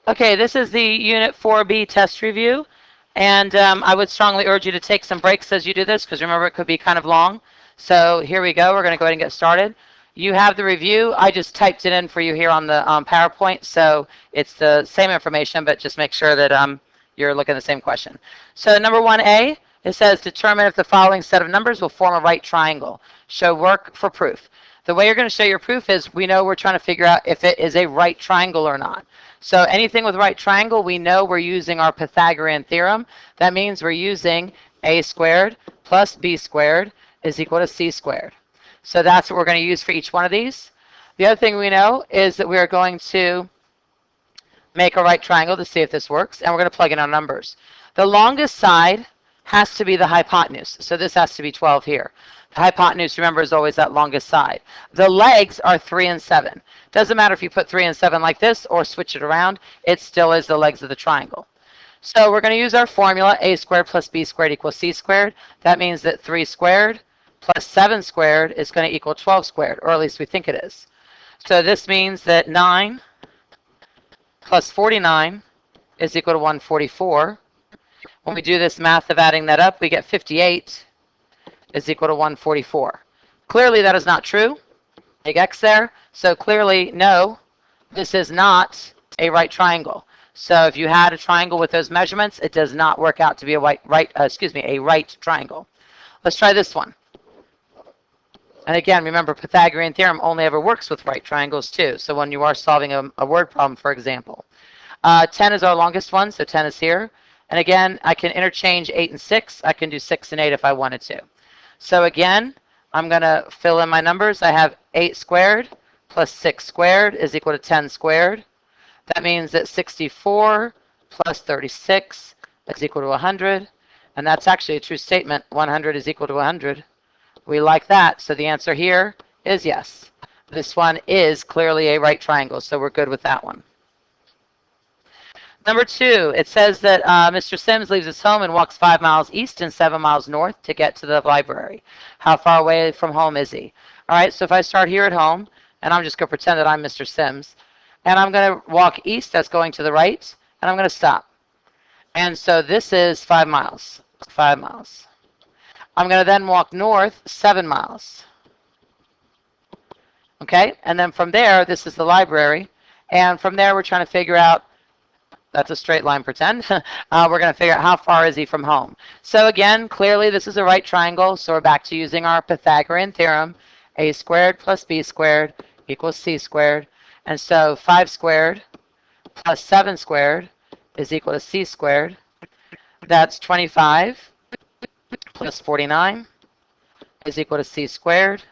Okay, this is the Unit 4B test review, and I would strongly urge you to take some breaks as you do this, because remember, it could be kind of long. So here we go. We're going to go ahead and get started. You have the review. I just typed it in for you here on the PowerPoint, so it's the same information, but just make sure that you're looking at the same question. So number 1A, it says determine if the following set of numbers will form a right triangle. Show work for proof. The way you're going to show your proof is we know we're trying to figure out if it is a right triangle or not. So anything with right triangle, we know we're using our Pythagorean theorem. That means we're using a squared plus b squared is equal to c squared. So that's what we're going to use for each one of these. The other thing we know is that we are going to make a right triangle to see if this works, and we're going to plug in our numbers. The longest side has to be the hypotenuse, so this has to be 12 here. The hypotenuse, remember, is always that longest side. The legs are 3 and 7. Doesn't matter if you put 3 and 7 like this or switch it around, it still is the legs of the triangle. So we're going to use our formula, a squared plus b squared equals c squared. That means that 3 squared plus 7 squared is going to equal 12 squared, or at least we think it is. So this means that 9 plus 49 is equal to 144. When we do this math of adding that up, we get 58 is equal to 144. Clearly that is not true. Big X there. So clearly, no, this is not a right triangle. So if you had a triangle with those measurements, it does not work out to be a right triangle. Let's try this one. And again, remember, Pythagorean theorem only ever works with right triangles too. So when you are solving a word problem, for example. 10 is our longest one, so 10 is here. And again, I can interchange 8 and 6. I can do 6 and 8 if I wanted to. So again, I'm going to fill in my numbers. I have 8 squared plus 6 squared is equal to 10 squared. That means that 64 plus 36 is equal to 100. And that's actually a true statement. 100 is equal to 100. We like that. So the answer here is yes. This one is clearly a right triangle, so we're good with that one. Number 2, it says that Mr. Sims leaves his home and walks 5 miles east and 7 miles north to get to the library. How far away from home is he? All right, so if I start here at home, and I'm just going to pretend that I'm Mr. Sims, and I'm going to walk east, that's going to the right, and I'm going to stop. And so this is 5 miles. 5 miles. I'm going to then walk north 7 miles. Okay, and then from there, this is the library. And from there, we're trying to figure out, that's a straight line, pretend. We're going to figure out how far is he from home. So again, clearly this is a right triangle, so we're back to using our Pythagorean theorem. A squared plus b squared equals c squared. And so 5 squared plus 7 squared is equal to c squared. That's 25 plus 49 is equal to c squared.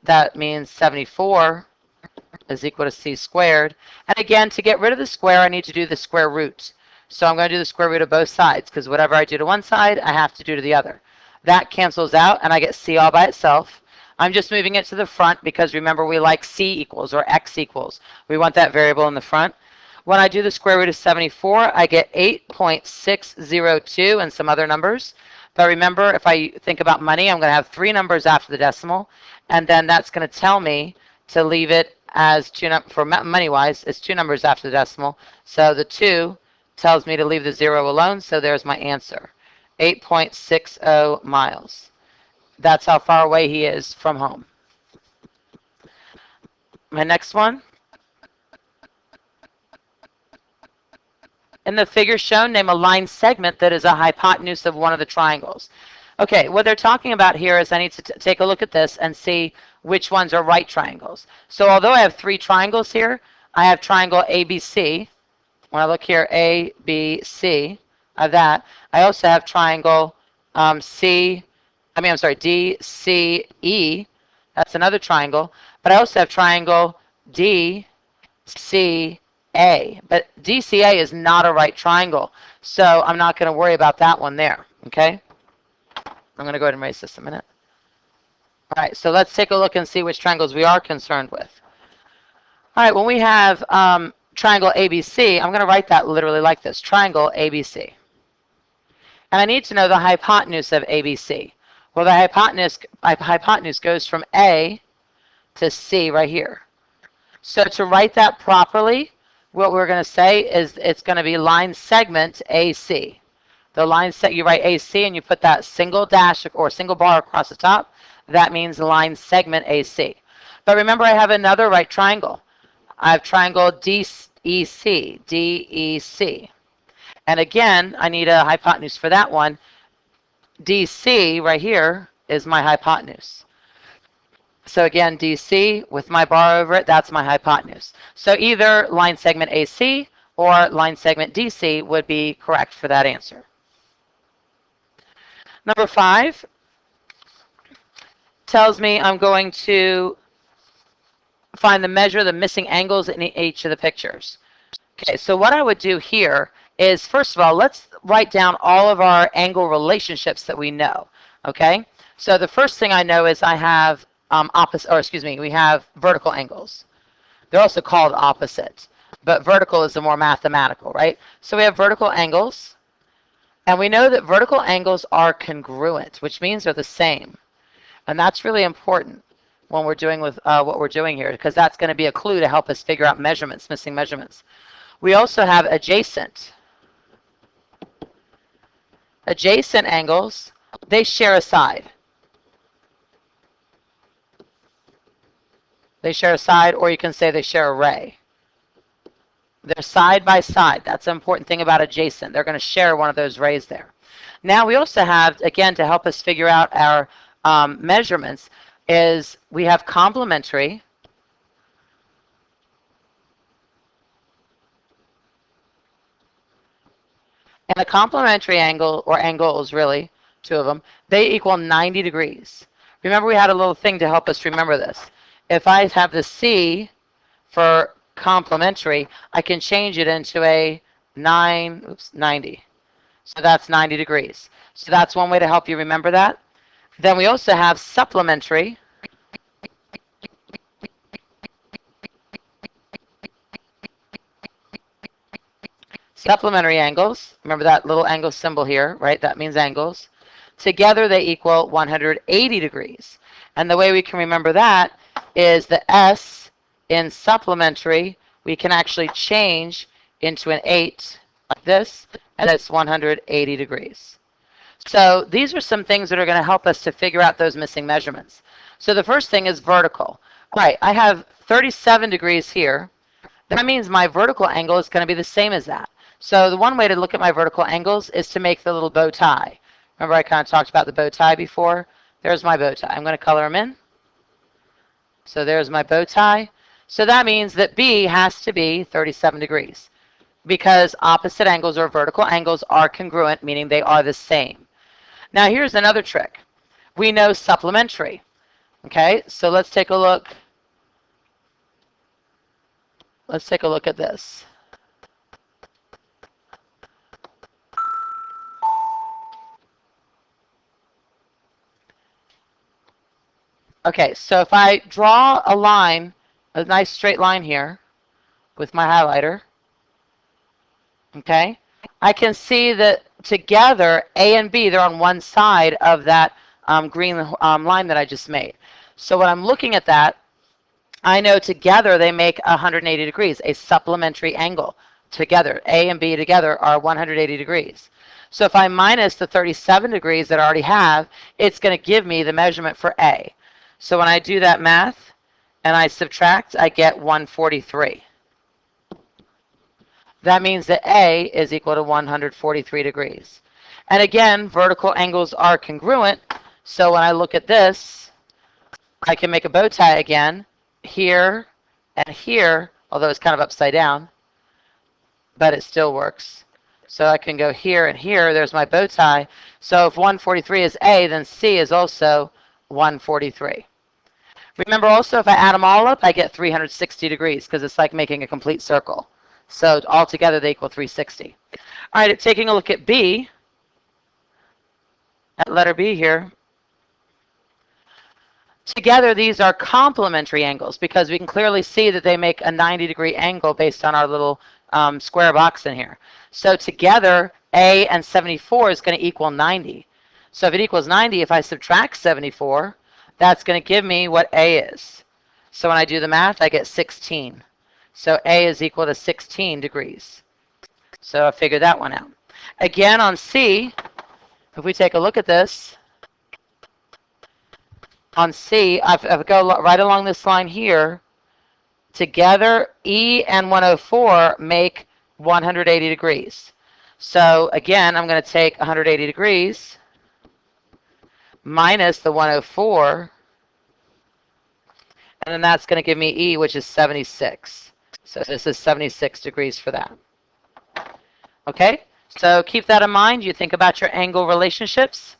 That means 74 is equal to c squared. And again, to get rid of the square, I need to do the square root. So I'm going to do the square root of both sides, because whatever I do to one side, I have to do to the other. That cancels out, and I get c all by itself. I'm just moving it to the front, because remember, we like c equals or x equals. We want that variable in the front. When I do the square root of 74, I get 8.602 and some other numbers. But remember, if I think about money, I'm going to have 3 numbers after the decimal, and then that's going to tell me to leave it as for money-wise, it's 2 numbers after the decimal. So the 2 tells me to leave the 0 alone, so there's my answer, 8.60 miles. That's how far away he is from home. My next one. In the figure shown, name a line segment that is a hypotenuse of one of the triangles. Okay, what they're talking about here is I need to take a look at this and see which ones are right triangles. So although I have 3 triangles here, I have triangle ABC. When I look here, ABC, I have that. I also have triangle DCE. That's another triangle. But I also have triangle DCA. But DCA is not a right triangle. So I'm not going to worry about that one there. Okay? I'm going to go ahead and erase this a minute. All right, so let's take a look and see which triangles we are concerned with. All right, when we have triangle ABC, I'm going to write that literally like this, triangle ABC. And I need to know the hypotenuse of ABC. Well, the hypotenuse goes from A to C right here. So to write that properly, what we're going to say is it's going to be line segment AC. The line set, you write AC and you put that single dash or single bar across the top. That means line segment AC. But remember, I have another right triangle. I have triangle DEC, DEC. And again, I need a hypotenuse for that one. DC right here is my hypotenuse. So again, DC with my bar over it, that's my hypotenuse. So either line segment AC or line segment DC would be correct for that answer. Number 5 tells me I'm going to find the measure of the missing angles in each of the pictures. Okay, so what I would do here is, first of all, let's write down all of our angle relationships that we know. Okay, so the first thing I know is I have we have vertical angles. They're also called opposite, but vertical is the more mathematical, right? So we have vertical angles, and we know that vertical angles are congruent, which means they're the same. And that's really important when we're doing with what we're doing here, because that's going to be a clue to help us figure out measurements, missing measurements. We also have adjacent. Adjacent angles, they share a side. They share a side, or you can say they share a ray. They're side by side. That's the important thing about adjacent. They're going to share one of those rays there. Now we also have, again, to help us figure out our measurements, is we have complementary. And a complementary angle, or angles really, two of them, they equal 90 degrees. Remember, we had a little thing to help us remember this. If I have the C for complementary, I can change it into a 90. So that's 90 degrees. So that's one way to help you remember that. Then we also have supplementary. Supplementary angles. Remember that little angle symbol here, right? That means angles. Together they equal 180 degrees. And the way we can remember that is the S in supplementary, we can actually change into an 8 like this, and it's 180 degrees. So these are some things that are going to help us to figure out those missing measurements. So the first thing is vertical. Right, I have 37 degrees here. That means my vertical angle is going to be the same as that. So the one way to look at my vertical angles is to make the little bow tie. Remember I kind of talked about the bow tie before? There's my bow tie. I'm going to color them in. So there's my bow tie. So that means that B has to be 37 degrees because opposite angles or vertical angles are congruent, meaning they are the same. Now here's another trick. We know supplementary. Okay, so let's take a look. Let's take a look at this. Okay, so if I draw a line, a nice straight line here with my highlighter, okay, I can see that together A and B, they're on one side of that green line that I just made. So when I'm looking at that, I know together they make 180 degrees, a supplementary angle. Together, A and B together are 180 degrees. So if I minus the 37 degrees that I already have, it's going to give me the measurement for A. So when I do that math and I subtract, I get 143. That means that A is equal to 143 degrees. And again, vertical angles are congruent. So when I look at this, I can make a bow tie again here and here, although it's kind of upside down, but it still works. So I can go here and here. There's my bow tie. So if 143 is A, then C is also 143. Remember also, if I add them all up, I get 360 degrees because it's like making a complete circle. So altogether, they equal 360. All right, taking a look at B, at letter B here. Together, these are complementary angles because we can clearly see that they make a 90-degree angle based on our little square box in here. So together, A and 74 is going to equal 90. So if it equals 90, if I subtract 74, that's going to give me what A is. So when I do the math, I get 16. So A is equal to 16 degrees. So I figured that one out. Again, on C, if we take a look at this, on C, I've go right along this line here. Together, E and 104 make 180 degrees. So again, I'm going to take 180 degrees minus the 104, and then that's going to give me E, which is 76. So this is 76 degrees for that. Okay, so keep that in mind. You think about your angle relationships.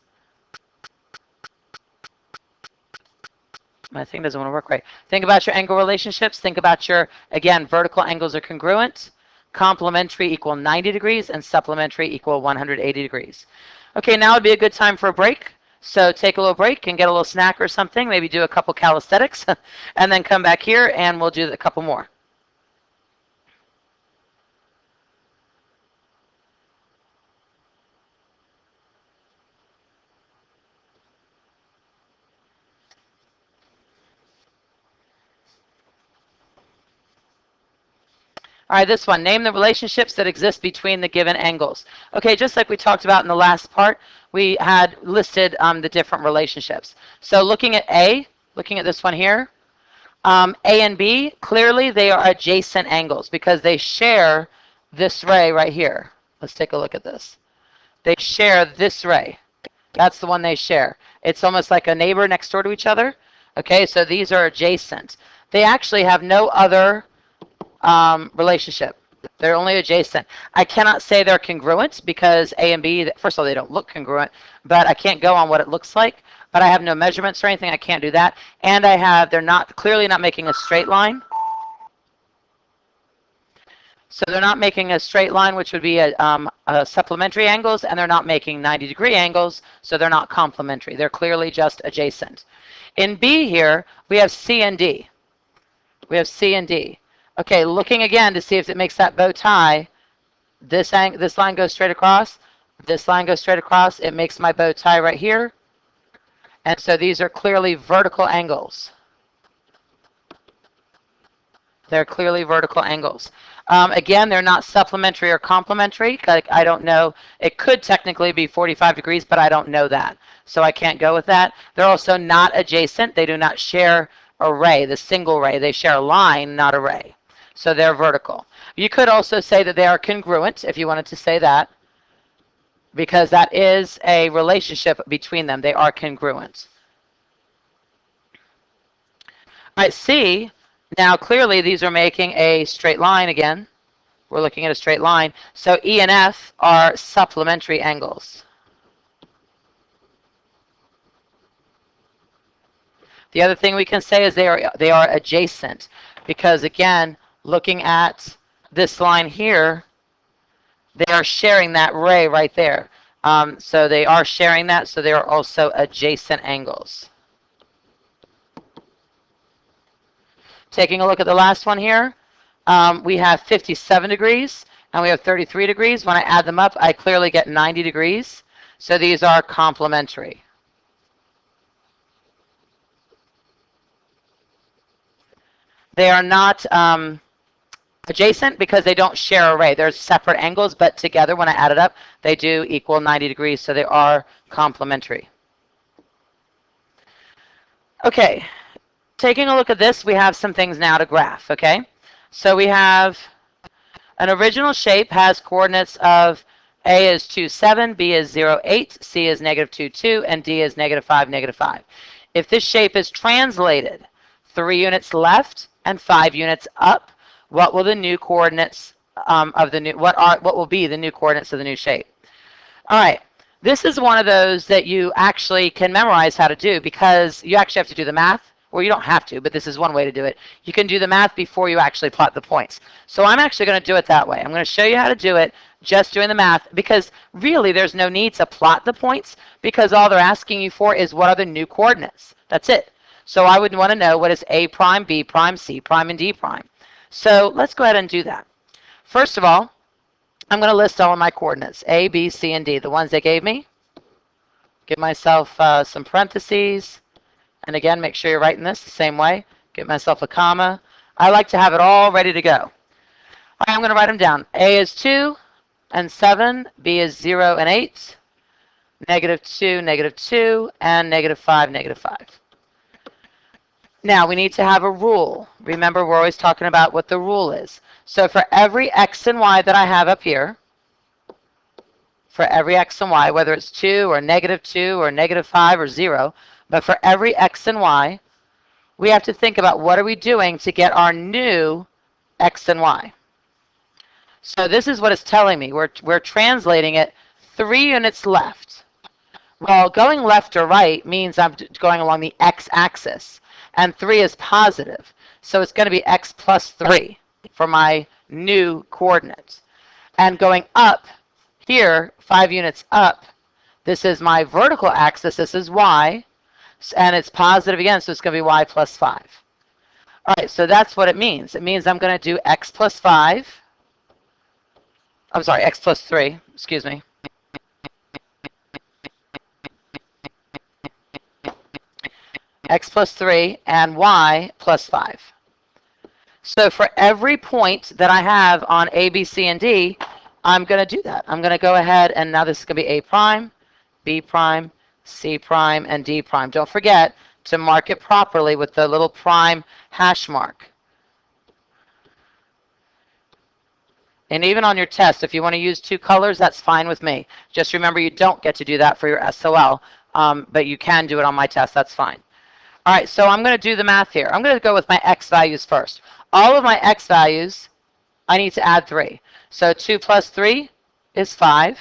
My thing doesn't want to work right. Think about your angle relationships. Think about your, again, vertical angles are congruent. Complementary equal 90 degrees, and supplementary equal 180 degrees. Okay, now would be a good time for a break. So take a little break and get a little snack or something. Maybe do a couple calisthenics, and then come back here and we'll do a couple more. All right, this one, name the relationships that exist between the given angles. Okay, just like we talked about in the last part, we had listed the different relationships. So looking at A, looking at this one here, A and B, clearly they are adjacent angles because they share this ray right here. Let's take a look at this. They share this ray. That's the one they share. It's almost like a neighbor next door to each other. Okay, so these are adjacent. They actually have no other relationship. They're only adjacent. I cannot say they're congruent because A and B, first of all, they don't look congruent, but I can't go on what it looks like. But I have no measurements or anything. I can't do that. And they're not clearly not making a straight line. So they're not making a straight line, which would be a supplementary angles, and they're not making 90-degree angles, so they're not complementary. They're clearly just adjacent. In B here, we have C and D. We have C and D. Okay, looking again to see if it makes that bow tie. This line goes straight across. This line goes straight across. It makes my bow tie right here. And so these are clearly vertical angles. They're clearly vertical angles. Again, they're not supplementary or complementary. Like, I don't know. It could technically be 45 degrees, but I don't know that. So I can't go with that. They're also not adjacent. They do not share a ray, the single ray. They share a line, not a ray. So they're vertical. You could also say that they are congruent, if you wanted to say that, because that is a relationship between them. They are congruent. All right, C, now clearly these are making a straight line again. We're looking at a straight line. So E and F are supplementary angles. The other thing we can say is they are adjacent, because again, looking at this line here, they are sharing that ray right there. So they are sharing that, so they are also adjacent angles. Taking a look at the last one here, we have 57 degrees and we have 33 degrees. When I add them up, I clearly get 90 degrees. So these are complementary. They are not adjacent because they don't share a ray. They're separate angles, but together, when I add it up, they do equal 90 degrees, so they are complementary. Okay, taking a look at this, we have some things now to graph, okay? So we have an original shape has coordinates of A is 2, 7, B is 0, 8, C is negative 2, 2, and D is negative 5, negative 5. If this shape is translated 3 units left and 5 units up, what will the new coordinates of the new, what will be the new coordinates of the new shape? All right, this is one of those that you actually can memorize how to do, because you actually have to do the math. Well, you don't have to, but this is one way to do it. You can do the math before you actually plot the points. So I'm actually going to do it that way. I'm going to show you how to do it just doing the math, because really there's no need to plot the points, because all they're asking you for is what are the new coordinates. That's it. So I would want to know what is A prime, B prime, C prime, and D prime. So let's go ahead and do that. First of all, I'm going to list all of my coordinates, A, B, C, and D, the ones they gave me. Give myself some parentheses. And again, make sure you're writing this the same way. Give myself a comma. I like to have it all ready to go. All right, I'm going to write them down. A is 2 and 7. B is 0 and 8. -2, -2, and -5, -5. Now, we need to have a rule. Remember, we're always talking about what the rule is. So for every x and y that I have up here, for every x and y, whether it's 2 or -2 or -5 or 0, but for every x and y, we have to think about what are we doing to get our new x and y. So this is what it's telling me. We're translating it 3 units left. Well, going left or right means I'm going along the x-axis, and 3 is positive. So it's going to be x plus 3 for my new coordinates. And going up here, 5 units up, this is my vertical axis, this is y, and it's positive again, so it's going to be y plus 5. All right, so that's what it means. It means I'm going to do x plus 5. I'm sorry, x plus 3, excuse me. X plus 3 and y plus 5. So for every point that I have on A, B, C, and D, I'm going to do that. I'm going to go ahead, and now this is going to be A prime, B prime, C prime, and D prime. Don't forget to mark it properly with the little prime hash mark. And even on your test, if you want to use 2 colors, that's fine with me. Just remember you don't get to do that for your SOL, but you can do it on my test. That's fine. All right, so I'm going to do the math here. I'm going to go with my x values first. All of my x values, I need to add 3. So 2 plus 3 is 5.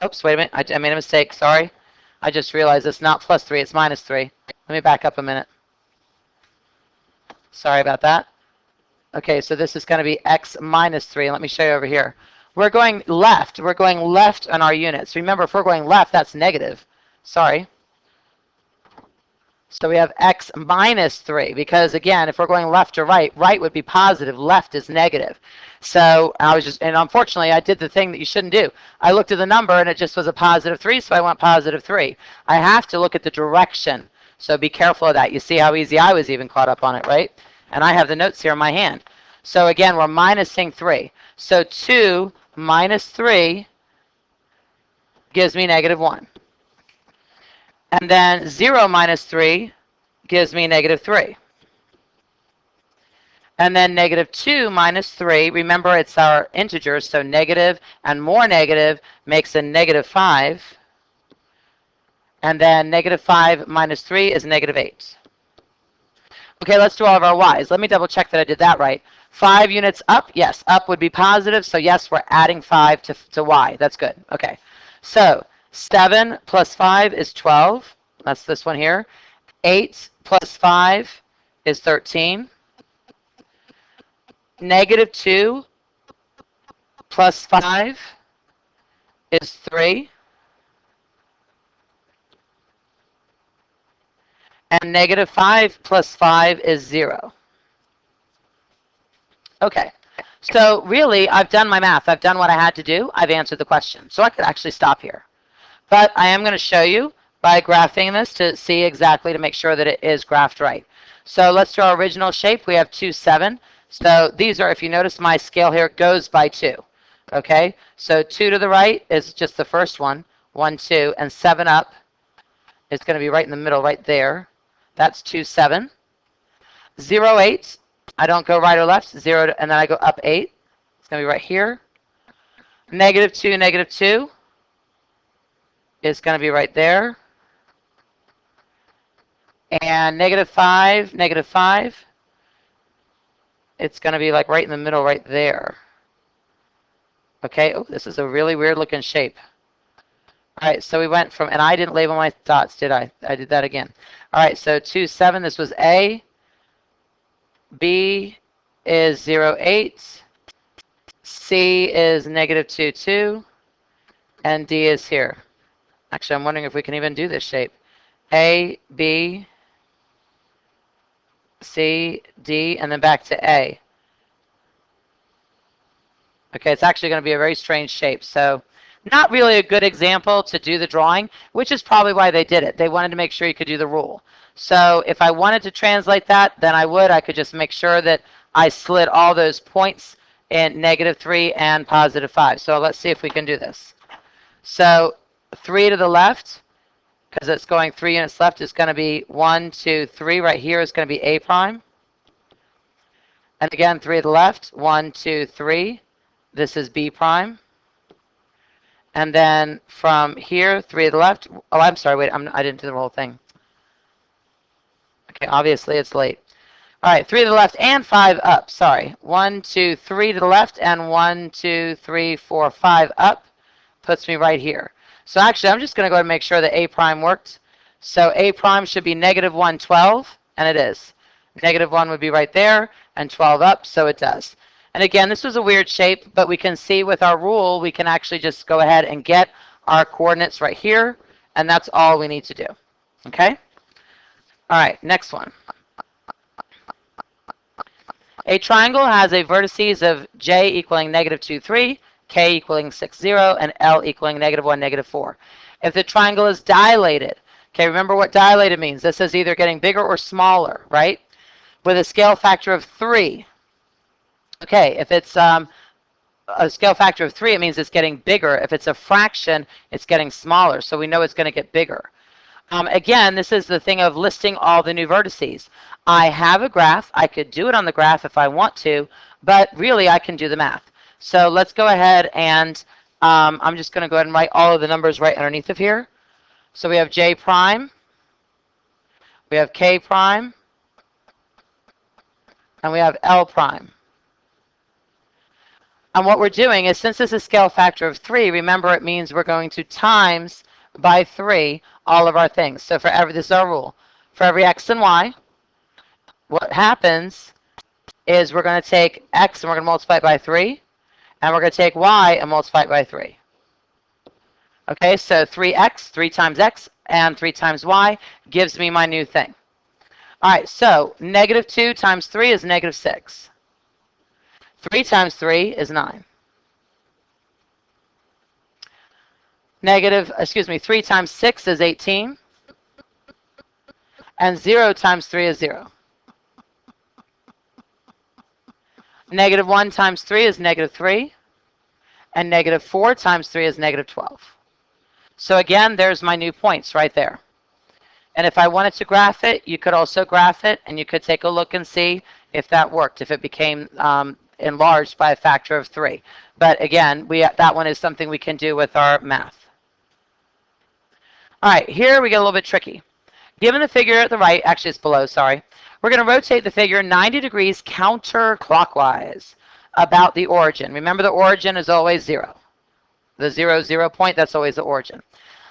Oops, wait a minute. I made a mistake. Sorry. I just realized it's not plus 3. It's minus 3. Let me back up a minute. Sorry about that. Okay, so this is going to be x minus 3. Let me show you over here. We're going left. We're going left on our units. Remember, if we're going left, that's negative. Sorry. So we have x minus 3 because, again, if we're going left to right, right would be positive, left is negative. So and unfortunately, I did the thing that you shouldn't do. I looked at the number and it just was a positive 3, so I went positive 3. I have to look at the direction, so be careful of that. You see how easy I was even caught up on it, right? And I have the notes here in my hand. So again, we're minusing 3. So 2 minus 3 gives me -1. And then 0 minus 3 gives me -3. And then -2 minus 3, remember it's our integers, so negative and more negative makes a -5. And then -5 minus 3 is -8. Okay, let's do all of our y's. Let me double check that I did that right. 5 units up, yes, up would be positive, so yes, we're adding 5 to y. That's good. Okay, so 7 plus 5 is 12. That's this one here. 8 plus 5 is 13. -2 plus 5 is 3. And -5 plus 5 is 0. Okay, so really, I've done my math. I've done what I had to do. I've answered the question. So I could actually stop here. But I am going to show you by graphing this to see exactly to make sure that it is graphed right. So let's do our original shape. We have 2, 7. So these are, if you notice my scale here, goes by 2. Okay, so 2 to the right is just the first one, 1, 2, and 7 up is going to be right in the middle, right there. That's 2, 7. 0, 8. I don't go right or left, 0, and then I go up 8. It's going to be right here. -2, -2 is going to be right there. And -5, -5, it's going to be like right in the middle right there. Okay, oh, this is a really weird looking shape. All right, so we went from, and I didn't label my dots, did I? I did that again. All right, so 2, 7, this was A. B is 0, 8. C is -2, 2. And D is here. Actually, I'm wondering if we can even do this shape. A, B, C, D, and then back to A. Okay, it's actually going to be a very strange shape. So Not really a good example to do the drawing, which is probably why they did it. They wanted to make sure you could do the rule. So if I wanted to translate that, then I could just make sure that I slid all those points in -3 and +5. So let's see if we can do this. So 3 to the left, because it's going 3 units left, is going to be 1, 2, 3. Right here is going to be A prime. And again, 3 to the left, 1, 2, 3. This is B prime. And then from here, 3 to the left. Oh, I'm sorry. Wait, I didn't do the whole thing. Okay, obviously it's late. All right, 3 to the left and 5 up. Sorry. 1, 2, 3 to the left, and 1, 2, 3, 4, 5 up. Puts me right here. So actually, I'm just going to go ahead and make sure that A prime worked. So A prime should be -1, 12, and it is. -1 would be right there, and 12 up, so it does. And again, this was a weird shape, but we can see with our rule, we can actually just go ahead and get our coordinates right here, and that's all we need to do. Okay? All right, next one. A triangle has a vertices of j equaling -2, 3, k equaling 6, 0, and l equaling -1, -4. If the triangle is dilated, okay, remember what dilated means. This is either getting bigger or smaller, right? With a scale factor of 3. Okay, if it's a scale factor of 3, it means it's getting bigger. If it's a fraction, it's getting smaller. So we know it's going to get bigger. Again, this is the thing of listing all the new vertices. I have a graph. I could do it on the graph if I want to, but really I can do the math. So let's go ahead and I'm just going to go ahead and write all of the numbers right underneath of here. So we have j prime, we have k prime, and we have l prime. And what we're doing is, since this is a scale factor of 3, remember it means we're going to times by 3 all of our things. So for every, this is our rule. For every x and y, what happens is we're going to take x and we're going to multiply it by 3, and we're going to take y and multiply it by 3. Okay, so 3x, 3 times x, and 3 times y gives me my new thing. All right, so -2 times 3 is -6. 3 times 3 is 9. 3 times 6 is 18. And 0 times 3 is 0. -1 times 3 is -3. And -4 times 3 is -12. So again, there's my new points right there. And if I wanted to graph it, you could also graph it, and you could take a look and see if that worked, if it became enlarged by a factor of 3. But again, that one is something we can do with our math. All right, here we get a little bit tricky. Given the figure at the right, actually it's below, sorry, we're going to rotate the figure 90 degrees counterclockwise about the origin. Remember, the origin is always 0. The 0, 0 point, that's always the origin.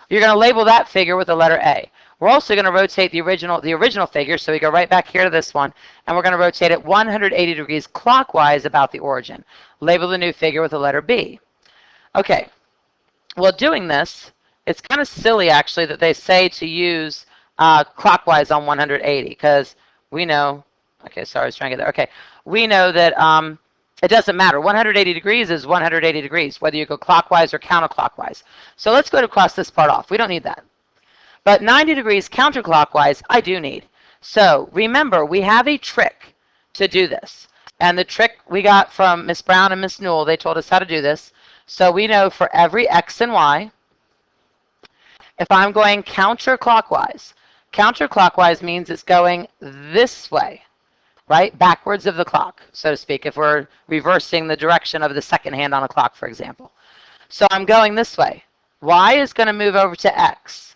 You're going to label that figure with the letter A. We're also going to rotate the original figure, so we go right back here to this one, and we're going to rotate it 180 degrees clockwise about the origin. Label the new figure with the letter B. Okay, well, doing this, it's kind of silly, actually, that they say to use clockwise on 180, because we know, okay, sorry, I was trying to get there. Okay, we know that it doesn't matter. 180 degrees is 180 degrees, whether you go clockwise or counterclockwise. So let's go to cross this part off. We don't need that. But 90 degrees counterclockwise, I do need. So remember, we have a trick to do this. And the trick we got from Miss Brown and Miss Newell, they told us how to do this. So we know for every x and y, if I'm going counterclockwise means it's going this way, right? Backwards of the clock, so to speak, if we're reversing the direction of the second hand on a clock, for example. So I'm going this way. Y is going to move over to x.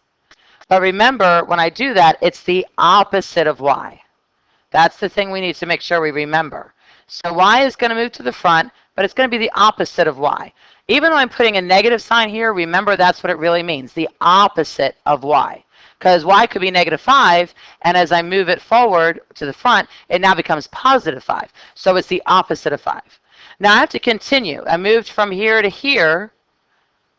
But remember, when I do that, it's the opposite of y. That's the thing we need to make sure we remember. So y is going to move to the front, but it's going to be the opposite of y. Even though I'm putting a negative sign here, remember that's what it really means, the opposite of y. Because y could be -5, and as I move it forward to the front, it now becomes +5. So it's the opposite of 5. Now I have to continue. I moved from here to here.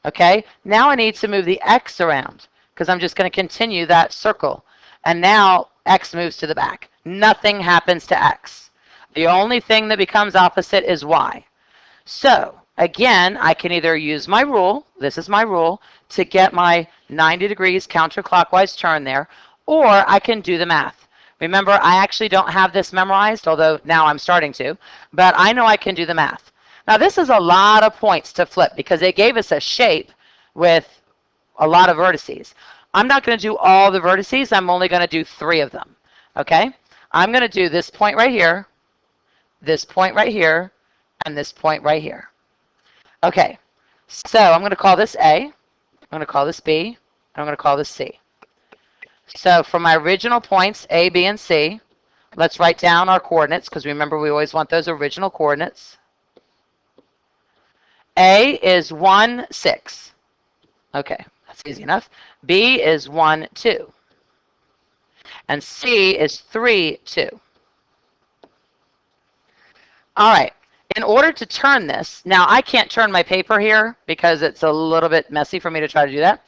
Okay, now I need to move the x around, because I'm just going to continue that circle. And now x moves to the back. Nothing happens to x. The only thing that becomes opposite is y. So Again, I can either use my rule, this is my rule, to get my 90 degrees counterclockwise turn there, or I can do the math. Remember, I actually don't have this memorized, although now I'm starting to, but I know I can do the math. Now, this is a lot of points to flip because it gave us a shape with a lot of vertices. I'm not going to do all the vertices. I'm only going to do 3 of them. Okay? I'm going to do this point right here, this point right here, and this point right here. Okay, so I'm going to call this A, I'm going to call this B, and I'm going to call this C. So for my original points, A, B, and C, let's write down our coordinates, because remember we always want those original coordinates. A is 1, 6. Okay, that's easy enough. B is 1, 2. And C is 3, 2. All right. In order to turn this, now I can't turn my paper here because it's a little bit messy for me to try to do that.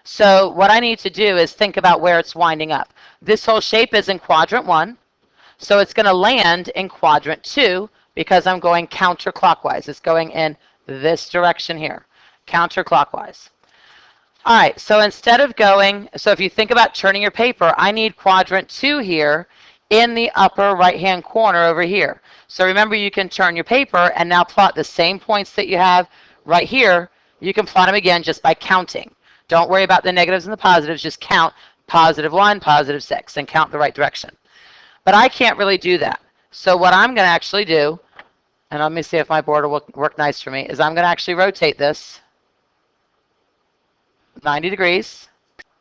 So what I need to do is think about where it's winding up. This whole shape is in quadrant 1, so it's going to land in quadrant 2 because I'm going counterclockwise. It's going in this direction here, counterclockwise. All right, so instead of going, so if you think about turning your paper, I need quadrant 2 here in the upper right-hand corner over here. So remember, you can turn your paper and now plot the same points that you have right here. You can plot them again just by counting. Don't worry about the negatives and the positives. Just count +1, +6, and count the right direction. But I can't really do that. So what I'm going to actually do, and let me see if my board will work nice for me, is I'm going to actually rotate this 90 degrees.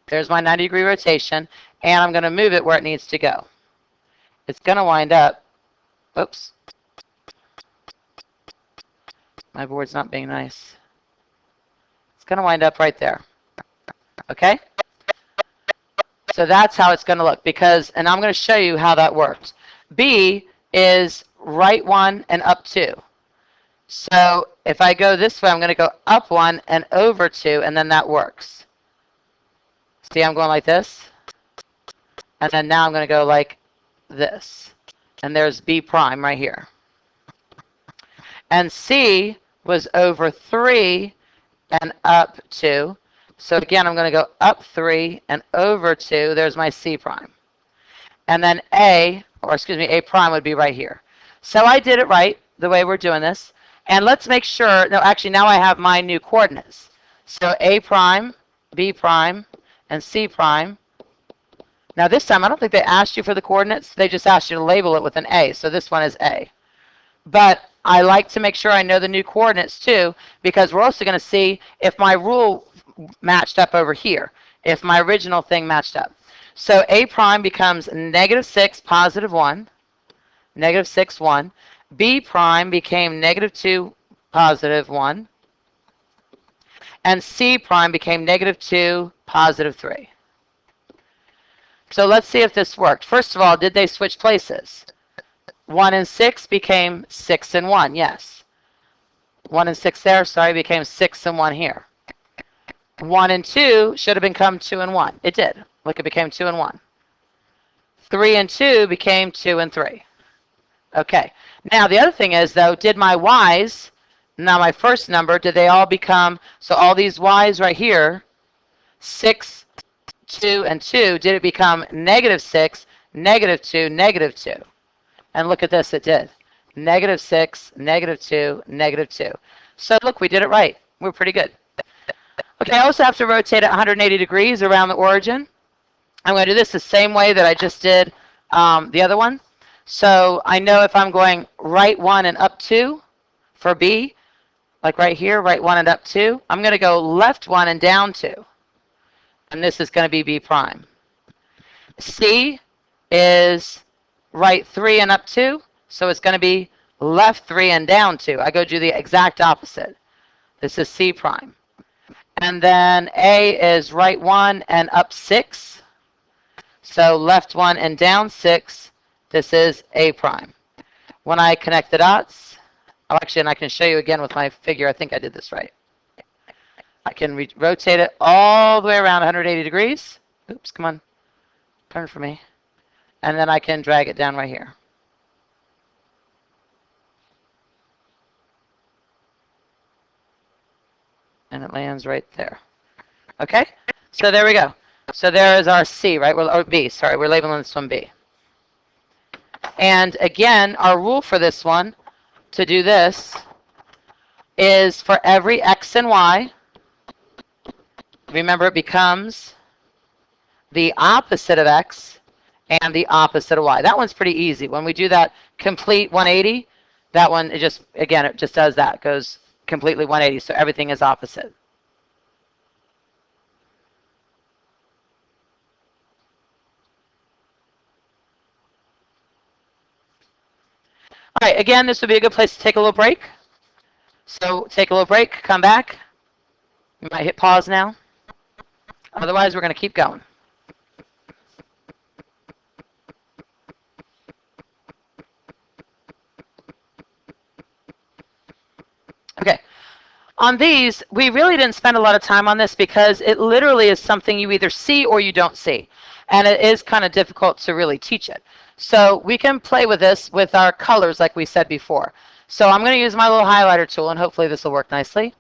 There's my 90-degree rotation, and I'm going to move it where it needs to go. It's going to wind up, oops, my board's not being nice. It's going to wind up right there. Okay? So that's how it's going to look because, and I'm going to show you how that works. B is right 1 and up 2. So if I go this way, I'm going to go up 1 and over 2, and then that works. See, I'm going like this. And then now I'm going to go like this. And there's B prime right here. And C was over 3 and up 2. So again, I'm going to go up 3 and over 2. There's my C prime. And then A prime would be right here. So I did it right, the way we're doing this. And let's make sure, no, actually now I have my new coordinates. So A prime, B prime, and C prime. Now this time, I don't think they asked you for the coordinates. They just asked you to label it with an A. So this one is A. But I like to make sure I know the new coordinates too, because we're also going to see if my rule matched up over here, if my original thing matched up. So A prime becomes -6, +1, -6, 1. B prime became -2, +1. And C prime became -2, +3. So let's see if this worked. First of all, did they switch places? 1 and 6 became 6 and 1, yes. 1 and 6 there, sorry, became 6 and 1 here. 1 and 2 should have become 2 and 1. It did. Look, it became 2 and 1. 3 and 2 became 2 and 3. Okay. Now, the other thing is, though, did my y's, now my first number, did they all become, so all these y's right here, 6, 2, and 2, did it become -6, -2, -2? And look at this, it did. -6, -2, -2. So look, we did it right. We're pretty good. Okay, I also have to rotate it 180 degrees around the origin. I'm going to do this the same way that I just did the other one. So I know if I'm going right 1 and up 2 for B, like right here, right 1 and up 2, I'm going to go left 1 and down 2. And this is going to be B prime. C is right 3 and up 2, so it's going to be left 3 and down 2. I go do the exact opposite. This is C prime. And then A is right 1 and up 6, so left 1 and down 6. This is A prime. When I connect the dots, oh, actually, and I can show you again with my figure, I think I did this right. I can rotate it all the way around 180 degrees. Oops, come on. Turn for me. And then I can drag it down right here. and it lands right there. Okay, so there we go. So there is our C, right? Or B, sorry, we're labeling this one B. And again, our rule for this one to do this is for every X and Y, remember it becomes the opposite of X and the opposite of Y. That one's pretty easy. When we do that complete 180, that one, it just does that. It goes completely 180, so everything is opposite. All right, again, this would be a good place to take a little break. So take a little break, come back. You might hit pause now. Otherwise, we're going to keep going. Okay. On these, we really didn't spend a lot of time on this because it literally is something you either see or you don't see. And it is kind of difficult to really teach it. So we can play with this with our colors like we said before. So I'm going to use my little highlighter tool, and hopefully this will work nicely.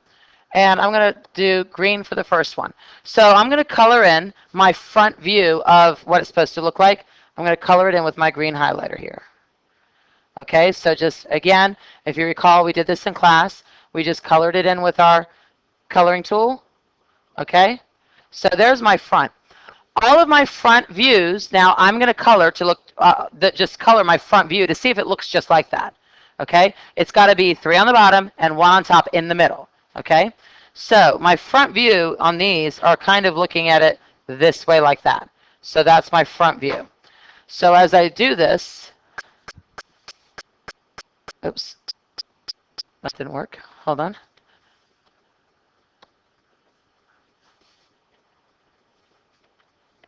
And I'm going to do green for the first one. So I'm going to color in my front view of what it's supposed to look like. I'm going to color it in with my green highlighter here. Okay, so just again, if you recall, we did this in class. We just colored it in with our coloring tool. Okay, so there's my front. All of my front views, now I'm going to color to look, just color my front view to see if it looks just like that. Okay, it's got to be 3 on the bottom and 1 on top in the middle. Okay, so my front view on these are kind of looking at it this way like that. So that's my front view. So as I do this, oops, that didn't work. Hold on.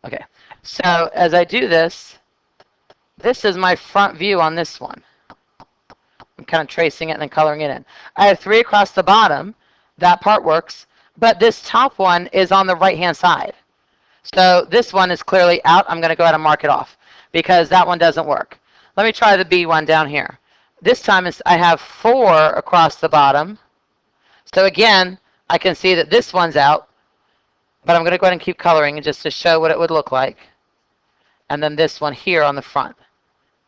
Okay, so as I do this, this is my front view on this one. I'm kind of tracing it and then coloring it in. I have 3 across the bottom. That part works. But this top one is on the right-hand side. So this one is clearly out. I'm going to go ahead and mark it off because that one doesn't work. Let me try the B one down here. This time I have 4 across the bottom. So again, I can see that this one's out. But I'm going to go ahead and keep coloring just to show what it would look like. And then this one here on the front.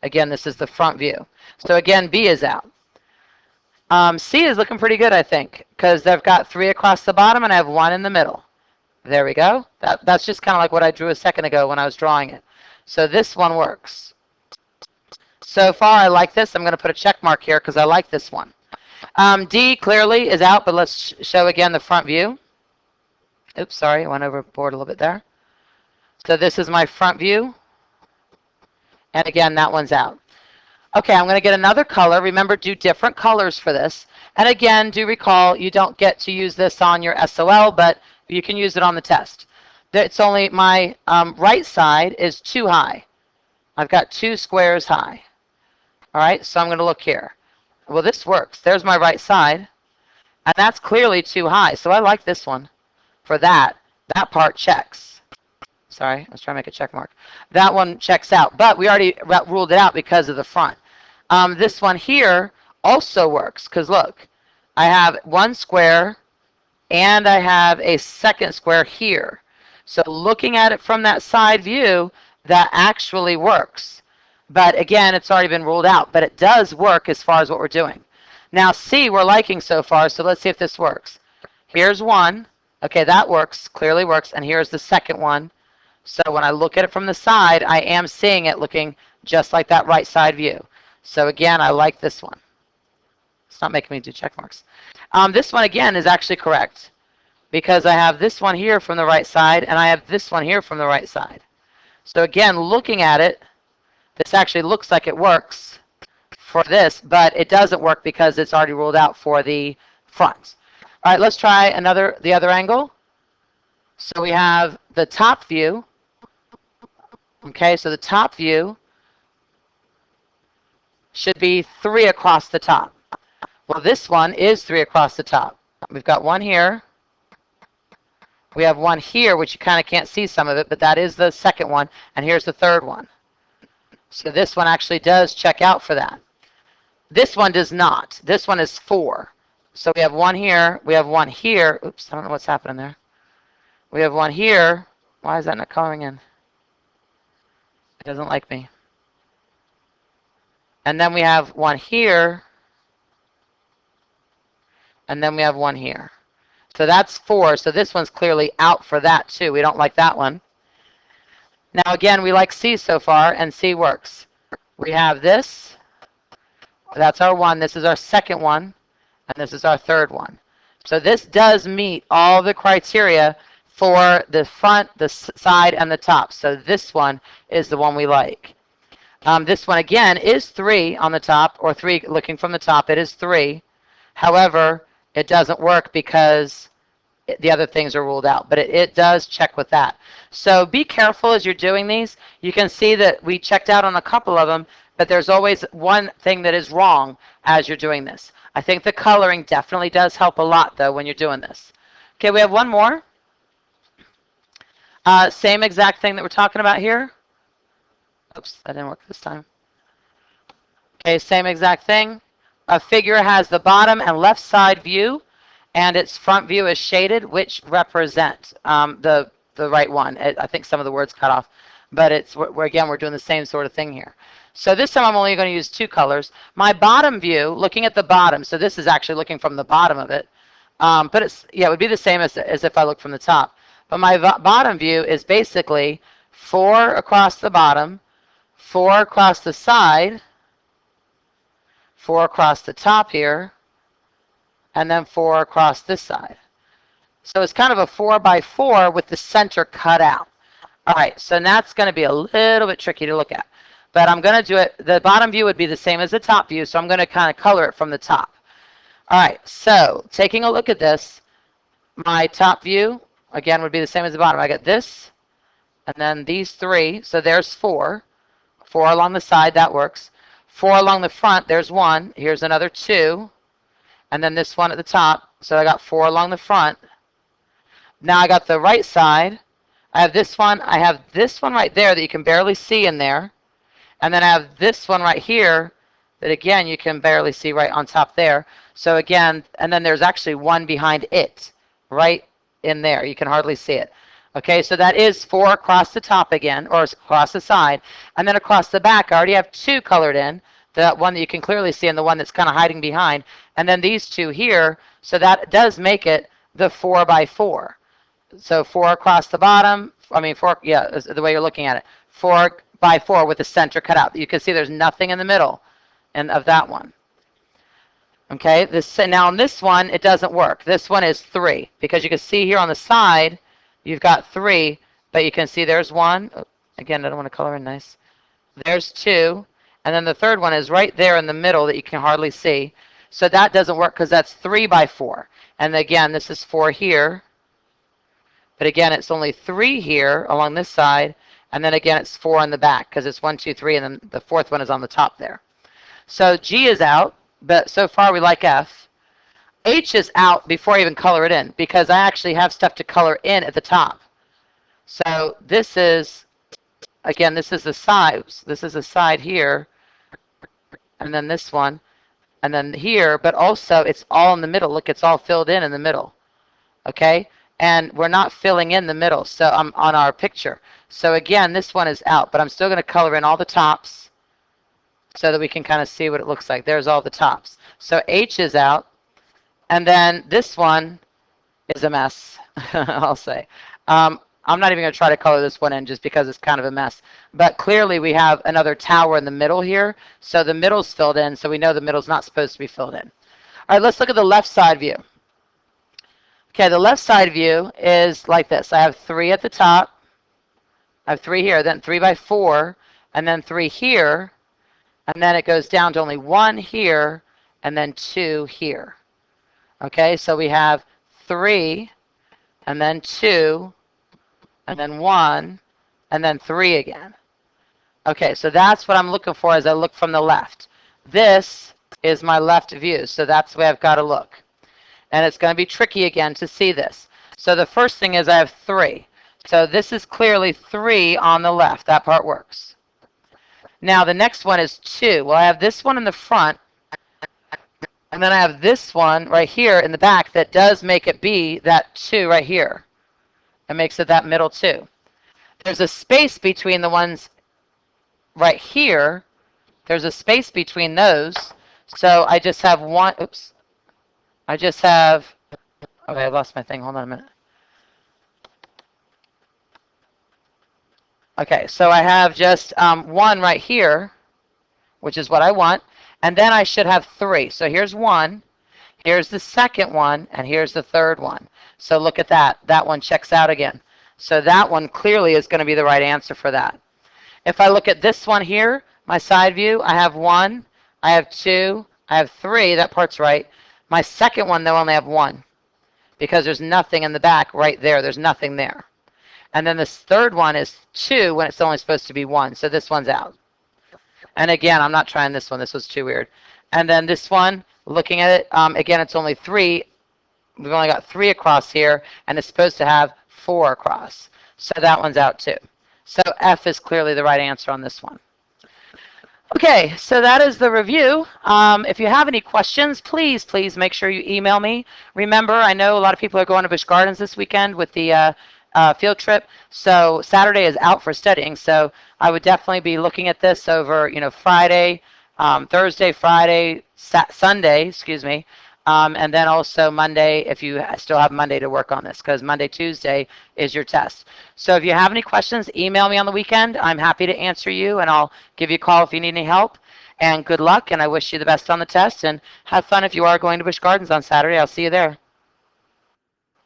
Again, this is the front view. So again, B is out. C is looking pretty good, I think, because I've got 3 across the bottom and I have 1 in the middle. There we go. That's just kind of like what I drew a second ago when I was drawing it. So this one works. So far, I like this. I'm going to put a check mark here because I like this one. D clearly is out, but let's show again the front view. Oops, sorry, I went overboard a little bit there. So this is my front view. And again, that one's out. Okay, I'm going to get another color. Remember, do different colors for this. And again, do recall, you don't get to use this on your SOL, but you can use it on the test. It's only my right side is too high. I've got 2 squares high. All right, so I'm going to look here. Well, this works. There's my right side. And that's clearly too high. So I like this one. For that part checks. Sorry, I was trying to make a check mark. That one checks out, but we already ruled it out because of the front. This one here also works, because look, I have 1 square, and I have a second square here. So looking at it from that side view, that actually works. But again, it's already been ruled out, but it does work as far as what we're doing. Now C, we're liking so far, so let's see if this works. Here's 1. Okay, that works, clearly works, and here's the second one. So when I look at it from the side, I am seeing it looking just like that right side view. So again, I like this one. It's not making me do check marks. This one, again, is actually correct because I have this one here from the right side, and I have this one here from the right side. So again, looking at it, this actually looks like it works for this, but it doesn't work because it's already ruled out for the front. All right, let's try the other angle. So we have the top view. Okay, so the top view should be 3 across the top. Well, this one is 3 across the top. We've got 1 here. We have 1 here, which you kind of can't see some of it, but that is the second one, and here's the third one. So this one actually does check out for that. This one does not. This one is 4. So we have one here. We have one here. Oops, I don't know what's happening there. We have one here. Why is that not coloring in? It doesn't like me. And then we have one here. And then we have one here. So that's 4. So this one's clearly out for that too. We don't like that one. Now again, we like C so far, and C works. We have this. That's our 1. This is our second one. And this is our third one. So this does meet all the criteria for the front, the side, and the top. So this one is the one we like. This one again is 3 on the top, or 3 looking from the top. It is 3. However, it doesn't work because the other things are ruled out, but it does check with that. So be careful as you're doing these. You can see that we checked out on a couple of them, but there's always one thing that is wrong as you're doing this. I think the coloring definitely does help a lot, though, when you're doing this. Okay, we have one more. Same exact thing that we're talking about here. Oops, that didn't work this time. Okay, same exact thing. A figure has the bottom and left side view, and its front view is shaded, which represent the right one. I think some of the words cut off, but we're doing the same sort of thing here. So this time I'm only going to use 2 colors. My bottom view, looking at the bottom, so this is actually looking from the bottom of it, but it would be the same as if I look from the top. But my bottom view is basically 4 across the bottom, 4 across the side, 4 across the top here, and then 4 across this side. So it's kind of a 4 by 4 with the center cut out. All right, so that's going to be a little bit tricky to look at. But I'm going to do it. The bottom view would be the same as the top view, so I'm going to kind of color it from the top. All right, so taking a look at this, my top view, again, would be the same as the bottom. I got this, and then these 3. So there's 4. 4 along the side, that works. 4 along the front, there's 1. Here's another 2. And then this one at the top. So I got 4 along the front. Now I got the right side. I have this one. I have this one right there that you can barely see in there. And then I have this one right here that, again, you can barely see right on top there. So again, and then there's actually one behind it right in there. You can hardly see it. Okay, so that is 4 across the top again, or across the side. And then across the back, I already have 2 colored in. That one that you can clearly see and the one that's kind of hiding behind. And then these 2 here. So that does make it the 4 by 4. So 4 across the bottom. 4, yeah, is the way you're looking at it. 4 by 4 with the center cut out. You can see there's nothing in the middle of that one. Okay, now on this one, it doesn't work. This one is 3. Because you can see here on the side, you've got 3. But you can see there's 1. Oh, again, I don't want to color in nice. There's 2. And then the third one is right there in the middle that you can hardly see. So that doesn't work because that's 3 by 4. And again, this is 4 here. But again, it's only 3 here along this side. And then again, it's 4 in the back because it's 1, 2, 3. And then the fourth one is on the top there. So G is out. But so far we like F. H is out before I even color it in because I actually have stuff to color in at the top. So this is, again, this is the side. This is the side here. And then this one, and then here, but also it's all in the middle. Look, it's all filled in the middle, okay? And we're not filling in the middle, so I'm on our picture. So again, this one is out, but I'm still going to color in all the tops so that we can kind of see what it looks like. There's all the tops. So H is out, and then this one is a mess, I'll say. I'm not even going to try to color this one in just because it's kind of a mess. But clearly we have another tower in the middle here. So the middle's filled in, so we know the middle's not supposed to be filled in. All right, let's look at the left side view. Okay, the left side view is like this. I have 3 at the top. I have 3 here, then 3 by 4, and then 3 here. And then it goes down to only 1 here, and then 2 here. Okay, so we have 3, and then 2, and then 1, and then 3 again. Okay, so that's what I'm looking for as I look from the left. This is my left view, so that's the way I've got to look. And it's going to be tricky again to see this. So the first thing is I have 3. So this is clearly 3 on the left. That part works. Now the next one is 2. Well, I have this one in the front, And then I have this one right here in the back that does make it be that 2 right here. It makes it that middle 2. There's a space between the ones right here. There's a space between those. So I just have one. Oops. I just have. Okay, I lost my thing. Hold on a minute. Okay, so I have just one right here, which is what I want. And then I should have 3. So here's 1. Here's the second one, and here's the third one. So look at that. That one checks out again. So that one clearly is going to be the right answer for that. If I look at this one here, my side view, I have 1, I have 2, I have 3. That part's right. My second one, though, I only have 1 because there's nothing in the back right there. There's nothing there. And then this third one is 2 when it's only supposed to be 1. So this one's out. And again, I'm not trying this one. This was too weird. And then this one, looking at it, again, it's only 3. We've only got 3 across here, and it's supposed to have 4 across. So that one's out too. So F is clearly the right answer on this one. Okay, so that is the review. If you have any questions, please make sure you email me. Remember, I know a lot of people are going to Busch Gardens this weekend with the field trip. So Saturday is out for studying. So I would definitely be looking at this over, Friday, Thursday, Friday, Sunday, excuse me. And then also Monday, if you still have Monday to work on this, because Monday, Tuesday is your test. So if you have any questions, email me on the weekend. I'm happy to answer you, and I'll give you a call if you need any help. And good luck, and I wish you the best on the test, and have fun if you are going to Busch Gardens on Saturday. I'll see you there.